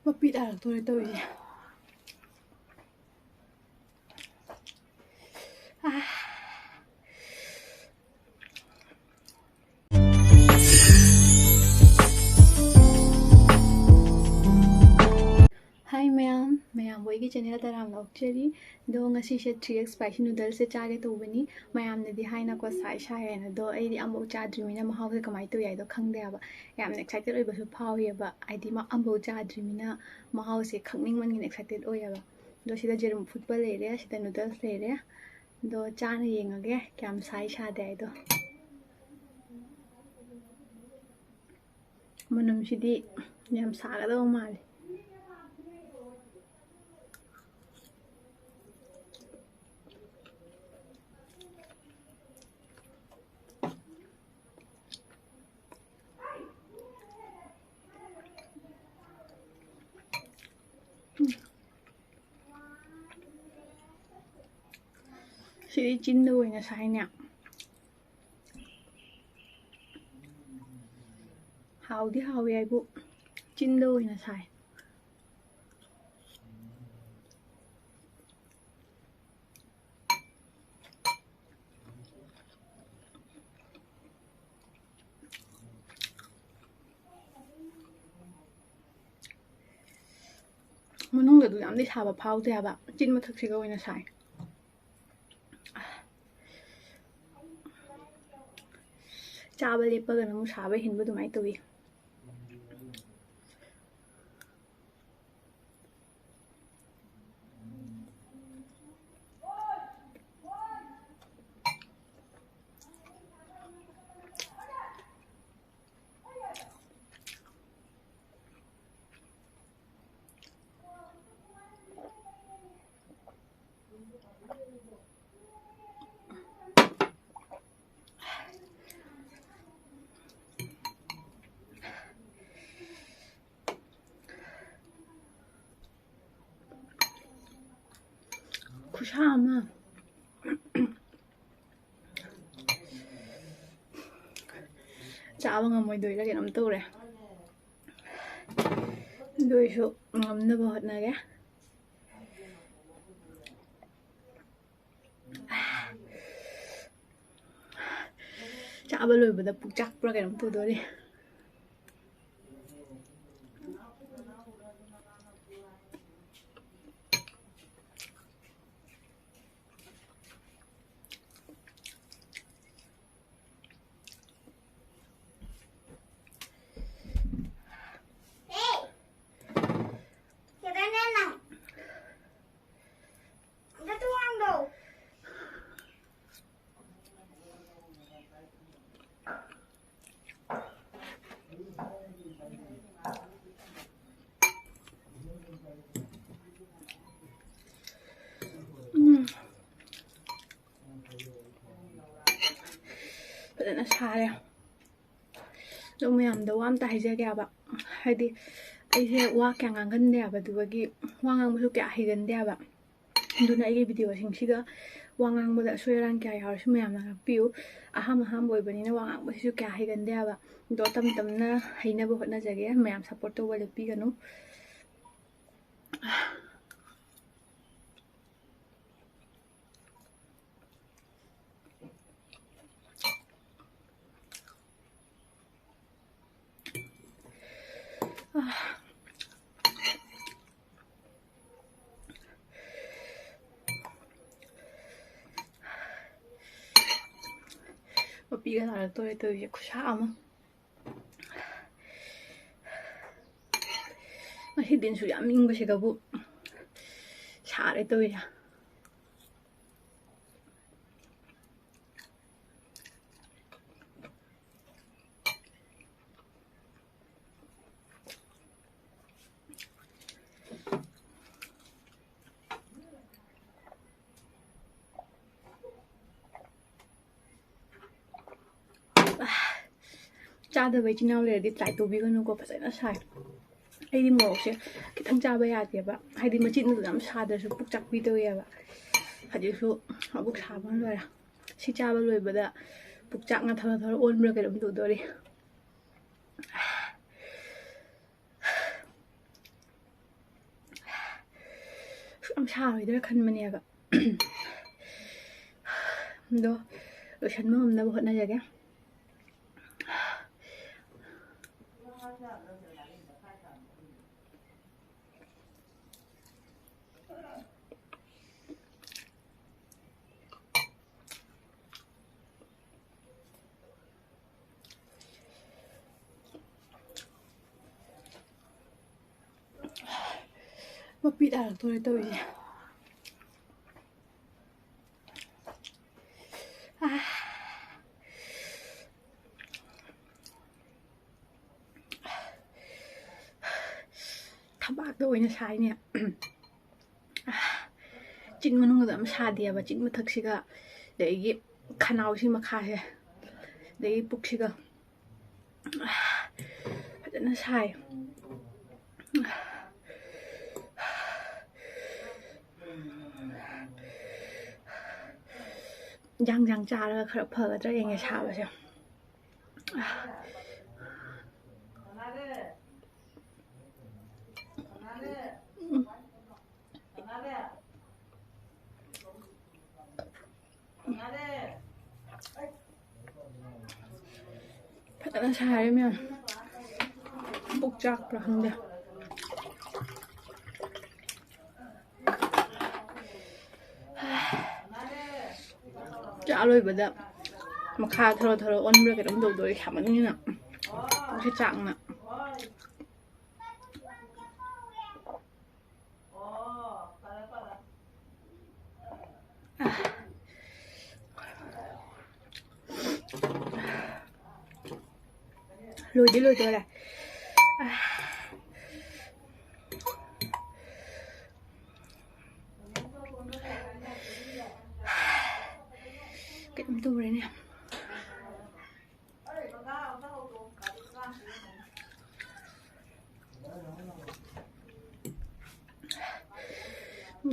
มาปิดอ่างตัวเลยตัวอีहाय ma'am वही channel तराम लाउचरी दो ngasi se 3x spicy noodles se chage to bani ma'am ने दी high ना को साई साई ना दो आई दी अम्बो चाद्री मिना महाव से कमाई तो याई दो खंगदे आबा याम एक्साइटेड ओइ बसु फाव येबा आई दी मा अम्बो चाद्री मिना महाव से खंगनिंग मन गिन एक्साइटेड ओयाबा दो सिदा जेरुम फुटबॉल ले रे सिदा नूडल्स ले रे दो चाना येंगगे क्याम साई सादे आई दो मनम सिदी याम सागदो माले सिदी चिंदो ओइना साइन्या हाउदी हाउई आइबु चिंदो ओइना साइ मनुंगदु यामदि साबा फाउदे आबा चिन मथक्सिगा ओइना साइ चाबा लेपगा नमु साबा हिनबु दुमाइ तोइ खुशा अमा चाबा ngमोइदोइरा केनम तोरे दोइसु ngमनबा हटनागे चाबा लोइबदा पुक चाकप्रा केनम तोदोरि फजन सारे दो मैम वाम हाइजगे हाइदी अइसे वा क्या गांगनदे दुबगी वा गांगबसु क्या हिगनदे दुना अइगे वीडियो सिंगसिगा वा गांगबदा सोयरान क्या यावरसु मैम ना पियु अहाम अहाम बोइबनिना वा गांगबसु क्या हिगनदे दो तम तमना हैनबो होटनाजगे मैम सपोर्ट तौबा लेपिगनु 삐가 나를 또 이제 쿠샤마 맛이 된 소리 안 민거 시가 뭐 잘해 또야 चादबई चिनाव लेरदि ट्राई तौबिगनुको फजना साइ अइदि मोरokse खितंग चाबा यादेबा हाइदि मचिन याम सादरसु पुक चाकपि तौयेबा हजिसु अबुक साबन लोरा सि चाबा लोइबदा पुक चाकना थरा थरा ओनब्रा केरम तौदोरि ꯁꯥꯔꯣꯏꯗ꯭ꯔꯥ ꯈꯟꯕꯅꯦꯕ ꯑꯗꯣ ꯂꯣꯏꯁꯟꯕ ꯉꯝꯅꯕ ꯍꯣꯠꯅꯖꯒꯦ. ꯃꯄꯤ ꯇꯥꯔꯛꯇꯣꯔꯦ ꯇꯧꯔꯤꯁꯦ. ꯊꯕꯥꯛꯇ ꯑꯣꯏꯅ ꯁꯥꯏꯅꯦ. ꯆꯤꯟ ꯃꯅꯨꯡꯗ ꯑꯃ ꯁꯥꯗꯦꯕ. ꯆꯤꯟ ꯃꯊꯛꯁꯤꯒ ꯑꯗꯒꯤ ꯈꯅꯥꯎꯁꯤ ꯃꯈꯥꯁꯦ ꯑꯗꯒꯤ ꯄꯨꯛꯁꯤꯒ ꯐꯖꯅ ꯁꯥꯏ. ꯌꯥꯡ ꯆꯥꯔꯒ ꯈꯔ ꯐꯒꯗ꯭ꯔꯥ ꯌꯦꯡꯉꯦ ꯁꯥꯕꯁꯦ. ꯐꯖꯅ ꯁꯥꯔꯦ ꯃꯌꯥꯝ. ꯄꯨꯛ ꯆꯥꯛꯄ꯭ꯔꯥ ꯈꯪꯗꯦ. ꯆꯥ ꯂꯣꯏꯕꯗ ꯃꯈꯥ ꯊꯔꯣ ꯑꯣꯟꯕ꯭ꯔꯥ ꯀꯩꯅꯣꯝ ꯇꯧꯗꯣꯔꯤ ꯁꯥꯃꯟꯅꯤꯅ ꯄꯨꯛꯁꯦ ꯆꯥꯛꯅ. ꯂꯣꯏꯗꯣꯔꯦ. ꯀꯩꯅꯣꯝ ꯇꯧꯔꯦꯅꯦ.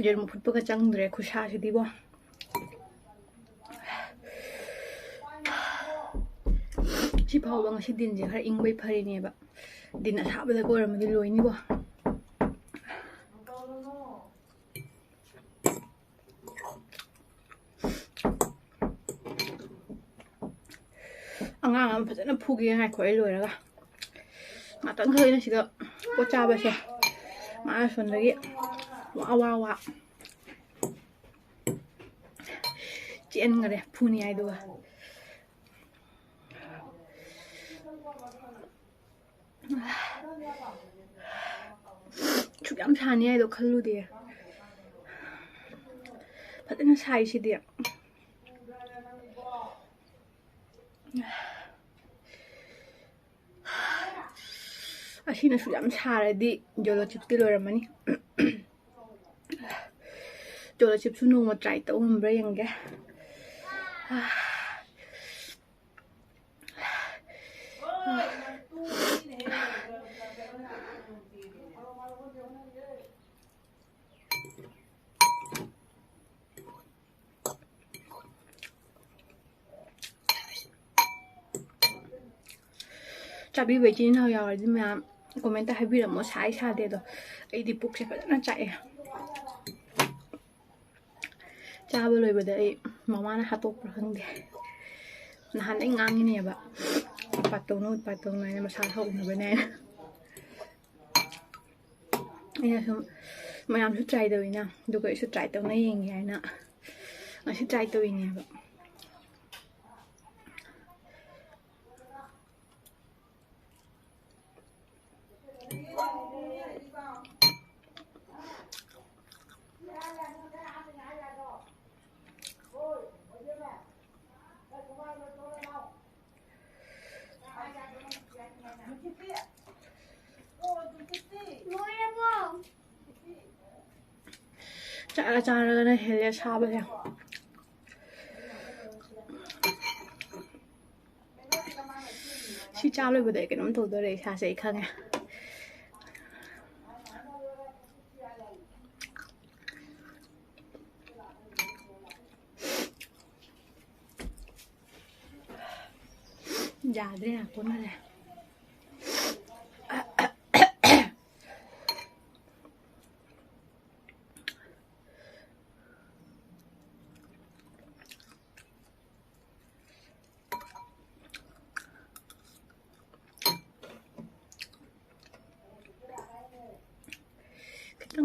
ꯌꯦꯔꯨꯝ ꯐꯨꯠꯄꯒ ꯆꯪꯗ꯭ꯔꯦ ꯈꯨꯠꯁꯥꯁꯤꯗꯤꯕꯣ. ꯁꯤ ꯐꯥꯎꯕ ꯉꯁꯤ ꯗꯤꯟꯁꯦ ꯈꯔ ꯏꯪꯕꯩ ꯐꯔꯤꯅꯦꯕ. ꯗꯤꯟ ꯑꯁꯥꯕꯗꯒ ꯑꯣꯏꯔꯝꯃꯗꯤ ꯂꯣꯏꯅꯤꯕꯣ. ꯑꯉꯥꯡ ꯑꯃ ꯐꯖꯅ ꯐꯨꯒꯦ ꯉꯥꯏꯈꯣ ꯑꯩ ꯂꯣꯏꯔꯒ. ꯉꯥꯛꯇꯪ ꯈꯛ ꯁꯤꯗ ꯄꯣꯠ ꯆꯥꯕꯁꯦ ꯃꯥꯅ ꯁꯣꯝꯗꯒꯤ ꯋꯥ ꯆꯦꯟꯈꯔꯦ ꯐꯨꯅꯤꯉꯥꯏꯗꯨꯒ. ꯁꯨꯛ ꯌꯥꯝ ꯁꯥꯅꯤ ꯍꯥꯏꯗꯣ ꯈꯜꯂꯨꯗꯦ. ꯐꯖꯅ ꯁꯥꯏꯁꯤꯗꯤ. ꯑꯁꯤꯅꯁꯨ ꯌꯥꯝ ꯁꯥꯔꯗꯤ ꯖꯣꯂꯣ ꯆꯤꯞꯁꯇꯤ ꯂꯣꯏꯔꯝꯃꯅꯤ. ꯖꯣꯂꯣ ꯆꯤꯞꯁꯨ ꯅꯣꯡꯃ ꯇ꯭ꯔꯥꯏ ꯇꯧꯉꯝꯕ꯭ꯔꯥ ꯌꯦꯡꯒꯦ. ꯆꯥꯕꯤꯕ ꯏꯆꯤꯟ ꯏꯅꯥꯎ ꯌꯥꯎꯔꯗꯤ ꯃꯌꯥꯝ ꯀꯣꯃꯦꯟꯇ ꯍꯥꯏꯕꯤꯔꯝꯃꯣ. ꯁꯥꯏ ꯁꯥꯗꯦ ꯑꯗꯣ ꯑꯩꯗꯤ ꯄꯨꯛꯁꯦ ꯐꯖꯅ ꯆꯥꯛꯑꯦ. ꯆꯥꯕ ꯂꯣꯏꯕꯗ ꯑꯩ ꯃꯃꯥꯅ ꯍꯥꯠꯇꯣꯛꯄ꯭ꯔꯥ ꯈꯪꯗꯦ. ꯅꯍꯥꯟꯗꯩ ꯉꯥꯡꯉꯤꯅꯦꯕ ꯎꯠꯄꯥꯠ ꯇꯧꯅꯨ ꯍꯥꯏꯅ ꯃꯁꯥ ꯁꯣꯛꯅꯕꯅꯦ ꯍꯥꯏꯅ. ꯑꯩꯅ ꯁꯨꯝ ꯃꯌꯥꯝꯁꯨ ꯇ꯭ꯔꯥꯏ ꯇꯧꯋꯤꯅ ꯑꯗꯨꯒ ꯑꯩꯁꯨ ꯇ꯭ꯔꯥꯏ ꯇꯧꯅ ꯌꯦꯡꯒꯦ ꯍꯥꯏꯅ ꯉꯁꯤ ꯇ꯭ꯔꯥꯏ ꯇꯧꯋꯤꯅꯦꯕ. ꯆꯥꯔꯒꯅ ꯍꯦꯜꯂꯦ ꯁꯥꯕꯁꯦ. ꯁꯤ ꯆꯥ ꯂꯣꯏꯕꯗ ꯑꯩ ꯀꯩꯅꯣꯝ ꯇꯧꯗꯣꯔꯦ ꯏꯁꯥꯁꯦ ꯑꯩ ꯈꯪꯉꯦ. ꯌꯥꯗ꯭ꯔꯦ ꯉꯥꯛꯇꯣꯟꯅꯔꯦ.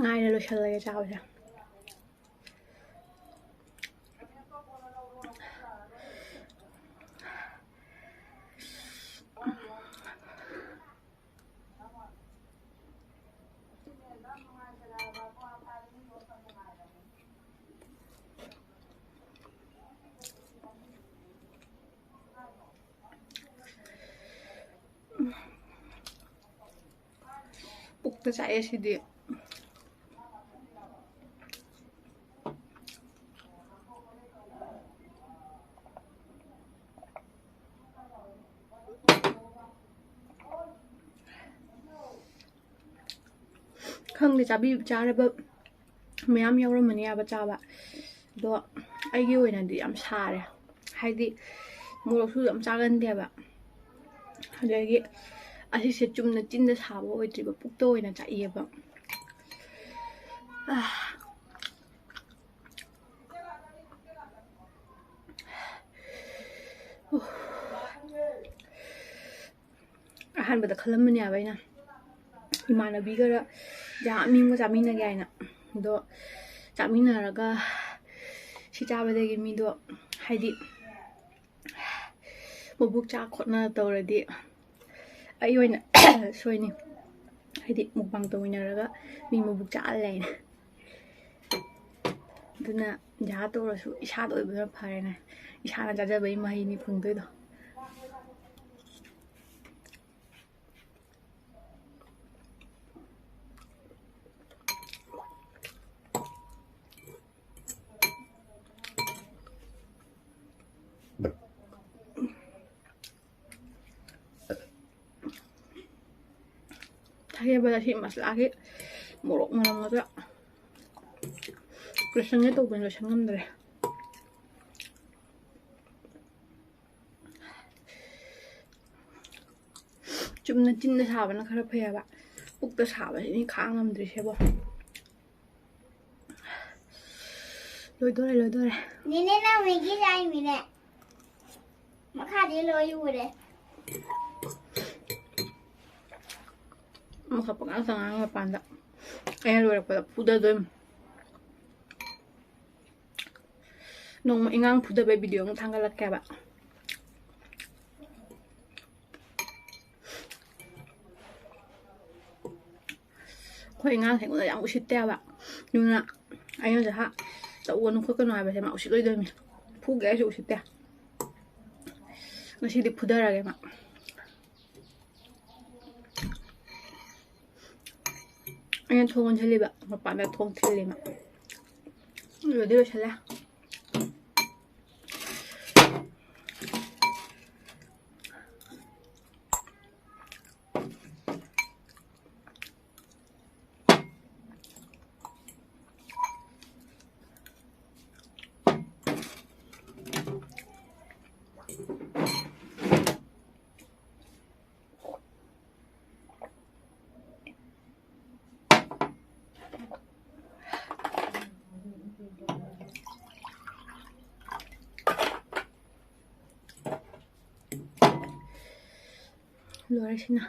ง่ายเลยเราเฉลยเจ้าจ้ะปุกจะใช้สิเดียว坑里咋比家里不没俺有了么呢？不咋吧？都哎呦，那的俺差的，还得莫老师俺咋个的吧？那个而且是种的真的差不，我这个不多那咋也不啊。อาหารแบบขลุ่มมันเนี่ยไว้นะอิมานาบีก็จะมีมุจามินอะไรนะดูจามินอะไรก็ชิจาไปได้กินมีดูให้ดิมุบุกจากคนน่าตัวเลยดิไอ้ยัยนะช่วยนี่ให้ดิมุกบางตัวนี่แล้วก็มีมุบุกจากอะไรนะดูนะยาตัวเราสุอิชาตัวเป็นแบบพายนะอิชาน่าจะไปมาให้นี่พึ่งด้วยดูSaya belajar mas lagi, morok malam aja. Rasanya tuh bener seneng deh. Cuma cinta sahabat nak kerap ya pak. Bukti sahabat ini kangen dari siapa? Lodore. Nene na megi jai mine. Makadi loyu deh. Makapag-asang ang panda. Kaya wala pala puda doon. Nung maingang puda ba video ng tanggalat kaya ba? Kung ingang kaya kung ang usit kaya ba? Yung na, ayun sa ha. Tauwan nung kakanwa ba siya mausit loy doon. Pugay siya usit kaya. Nasi di puda ra kaya ma. Ayan 통은 틀리바 오빠네 통 틀리마 어디로 찰래? Loresina.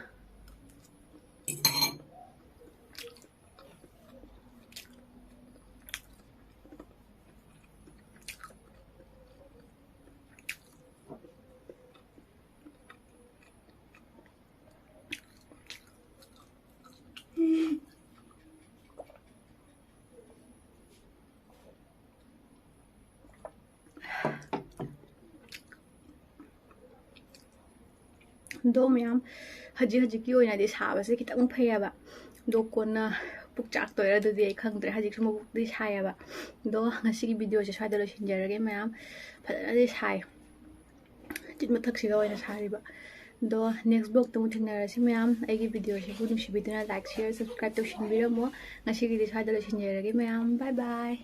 Do ma'am haji ki oina di saba se kitang phaya ba do kona puk chak toira du di khangdre haji suma buk di chaya ba do ngasi ki video se swada lo sinjarage ma'am phadana di sai jit mathak si oina sari ba do next vlog tu thingna si ma'am ai ki video se hu si bidina like share subscribe to shin video mo ngasi ki di swada lo sinjarage ma'am bye bye